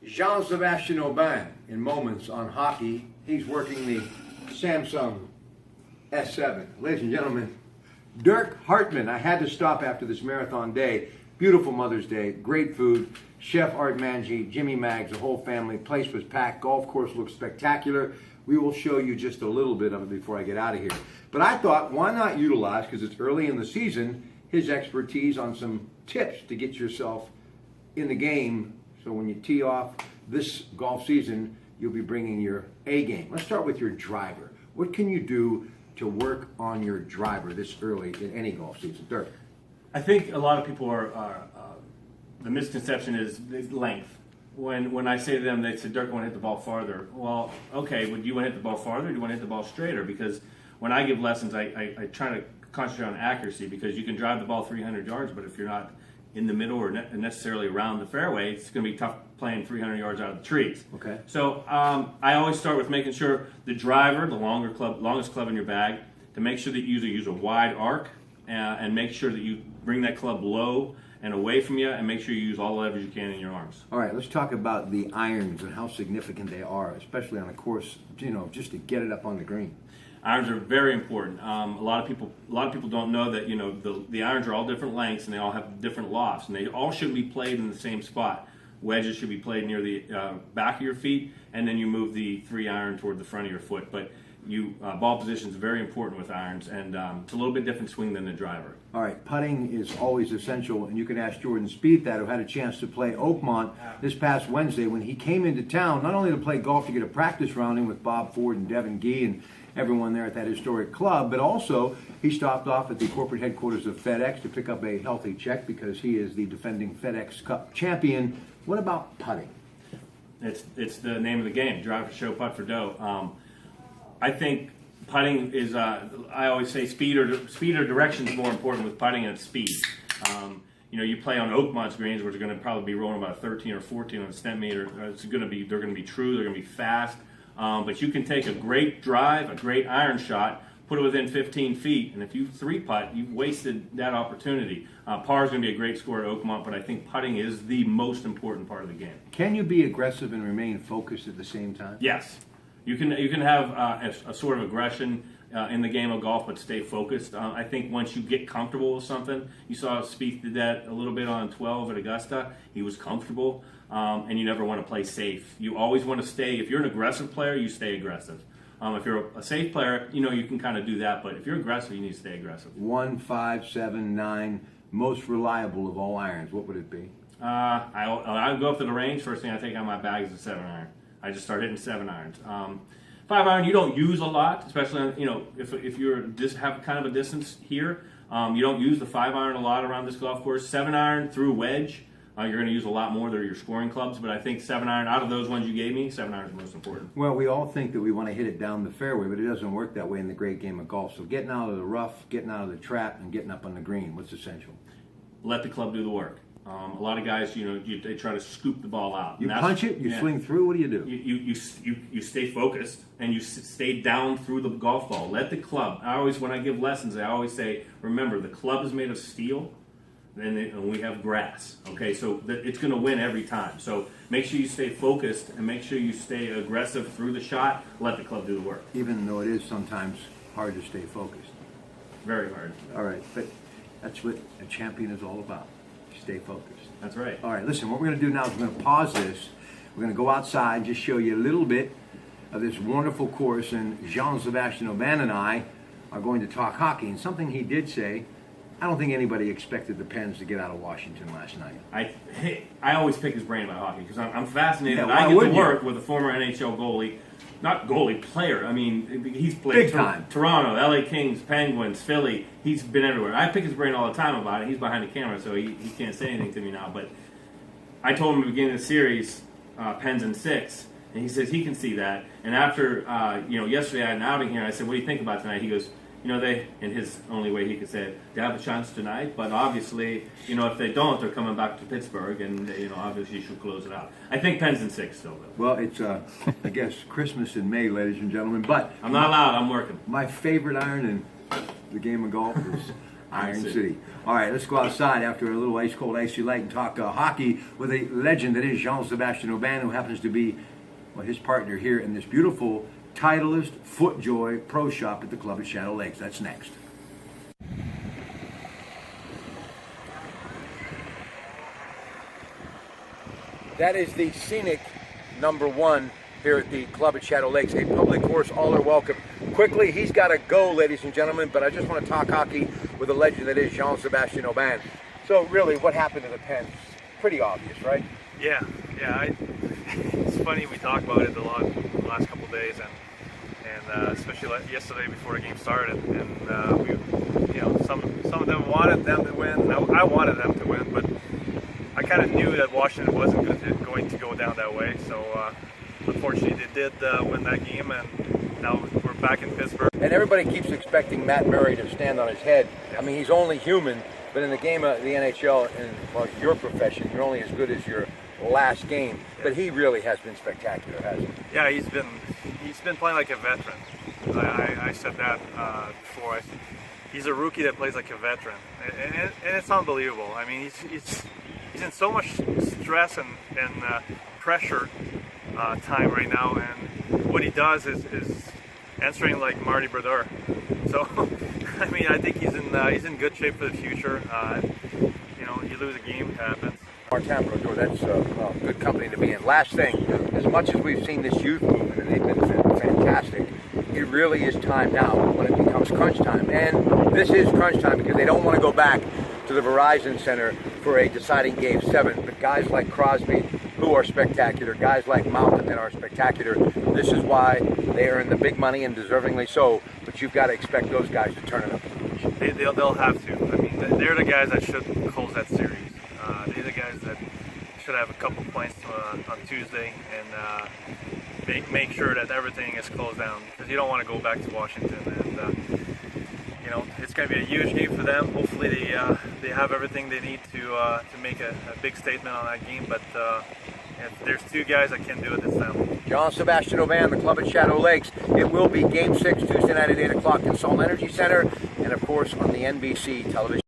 Jean-Sebastian Aubin in moments on hockey. He's working the Samsung S7. Ladies and gentlemen, Dirk Hartman. I had to stop after this marathon day. Beautiful Mother's Day, great food. Chef Art Manji, Jimmy Maggs, the whole family. Place was packed. Golf course looks spectacular. We will show you just a little bit of it before I get out of here. But I thought, why not utilize, because it's early in the season, his expertise on some tips to get yourself in the game. So when you tee off this golf season, you'll be bringing your A game. Let's start with your driver. What can you do to work on your driver this early in any golf season? Dirk. I think a lot of people the misconception is length. When I say to them, they say, Dirk, I want to hit the ball farther. Well, okay, do you want to hit the ball farther or do you want to hit the ball straighter? Because when I give lessons, I try to concentrate on accuracy, because you can drive the ball 300 yards, but if you're not in the middle or necessarily around the fairway, it's going to be tough playing 300 yards out of the trees. Okay. So I always start with making sure the driver, the longest club in your bag, to make sure that you use a wide arc and make sure that you bring that club low and away from you, and make sure you use all the leverage you can in your arms. All right, let's talk about the irons and how significant they are, especially on a course, just to get it up on the green. Irons are very important. A lot of people don't know that the irons are all different lengths and they all have different lofts, and they all shouldn't be played in the same spot. Wedges should be played near the back of your feet, and then you move the 3-iron toward the front of your foot. But ball position is very important with irons, and it's a little bit different swing than the driver. All right, putting is always essential, and you can ask Jordan Spieth that, who had a chance to play Oakmont this past Wednesday when he came into town, not only to play golf to get a practice round in with Bob Ford and Devin Gee and everyone there at that historic club, but also he stopped off at the corporate headquarters of FedEx to pick up a healthy check because he is the defending FedEx Cup champion. What about putting? It's the name of the game. Drive for show, putt for dough. I think putting is, I always say speed or direction is more important with putting, and it's speed. You play on Oakmont's greens, which are going to probably be rolling about 13 or 14 on a centimeter. They're going to be true, they're going to be fast. But you can take a great drive, a great iron shot, put it within 15 feet, and if you 3-putt, you've wasted that opportunity. Par is going to be a great score at Oakmont, but I think putting is the most important part of the game. Can you be aggressive and remain focused at the same time? Yes. You can have a sort of aggression in the game of golf, but stay focused. I think once you get comfortable with something, you saw Spieth did that a little bit on 12 at Augusta. He was comfortable, and you never want to play safe. You always want to stay. If you're an aggressive player, you stay aggressive. If you're a safe player, you can kind of do that. But if you're aggressive, you need to stay aggressive. 1, 5, 7, 9, most reliable of all irons. What would it be? I go up to the range. First thing I take out of my bag is a 7-iron. I just start hitting 7-irons. 5-iron you don't use a lot, especially on, if you're have kind of a distance here. You don't use the 5-iron a lot around this golf course. 7-iron through wedge, you're going to use a lot more. They're your scoring clubs, but I think 7-iron, out of those ones you gave me, 7-iron is the most important. Well, we all think that we want to hit it down the fairway, but it doesn't work that way in the great game of golf. So getting out of the rough, getting out of the trap, and getting up on the green, what's essential? Let the club do the work. A lot of guys, they try to scoop the ball out. You punch it, you swing through. What do you do? You stay focused and you stay down through the golf ball. Let the club. When I give lessons, I always say, remember, the club is made of steel, and we have grass. Okay, so it's going to win every time. So make sure you stay focused and make sure you stay aggressive through the shot. Let the club do the work. Even though it is sometimes hard to stay focused. Very hard. All right, but that's what a champion is all about. Stay focused. That's right. All right, listen, what we're going to do now is we're going to pause this. We're going to go outside and just show you a little bit of this wonderful course, and Jean-Sebastian Aubin and I are going to talk hockey. And something he did say, I don't think anybody expected the Pens to get out of Washington last night. I always pick his brain about hockey because I'm fascinated. Yeah, I get to work with a former NHL goalie. Not goalie, player. I mean, he's played big time. Toronto, LA Kings, Penguins, Philly. He's been everywhere. I pick his brain all the time about it. He's behind the camera, so he can't say anything to me now. But I told him at the beginning of the series, Pens in 6, and he says he can see that. And after, yesterday I had an outing here, I said, what do you think about tonight? He goes, they, in his only way he could say it, they have a chance tonight, but obviously, if they don't, they're coming back to Pittsburgh, and, obviously you should close it out. I think Pens in 6 still, though. Well, it's, I guess, Christmas in May, ladies and gentlemen, but... I'm not allowed, I'm working. My favorite iron in the game of golf is Iron City. All right, let's go outside after a little ice-cold icy lake and talk hockey with a legend that is Jean-Sébastien Aubin, who happens to be his partner here in this beautiful Titleist FootJoy Pro Shop at the club at Shadow Lakes. That's next. That is the scenic #1 here at the club at Shadow Lakes. A public course, all are welcome. Quickly, he's got to go, ladies and gentlemen, but I just want to talk hockey with a legend that is Jean-Sébastien Aubin. So really, what happened to the Pens? Pretty obvious, right? Yeah. It's funny, we talked about it a lot the last couple of days, and especially yesterday before the game started. And we, some of them wanted them to win. I wanted them to win, but I kind of knew that Washington wasn't going to go down that way. So unfortunately, they did win that game, and now we're back in Pittsburgh. And everybody keeps expecting Matt Murray to stand on his head. I mean, he's only human, but in the game of the NHL, in your profession, you're only as good as your last game. But he really has been spectacular, hasn't he? Yeah, he's been playing like a veteran. I said that before. He's a rookie that plays like a veteran, and it's unbelievable. I mean, he's in so much stress and pressure time right now, and what he does is answering like Marty Brodeur. So, I mean, I think he's in good shape for the future. You lose a game, it happens. Martin Brodeur, that's good company to be in. Last thing, as much as we've seen this youth movement, and they've been fantastic, it really is time now when it becomes crunch time. And this is crunch time because they don't want to go back to the Verizon Center for a deciding Game 7. But guys like Crosby, who are spectacular, guys like Malkin that are spectacular, this is why they earn the big money, and deservingly so. But you've got to expect those guys to turn it up. They'll have to. I mean, they're the guys that should close that series. They're the guys that should have a couple points on Tuesday and make sure that everything is closed down, because you don't want to go back to Washington. And it's going to be a huge game for them. Hopefully they have everything they need to make a big statement on that game. But there's two guys that can do it this time. Jean-Sébastien Aubin, the club at Shadow Lakes. It will be Game 6 Tuesday night at 8 o'clock in Salt Energy Center, and of course on the NBC television.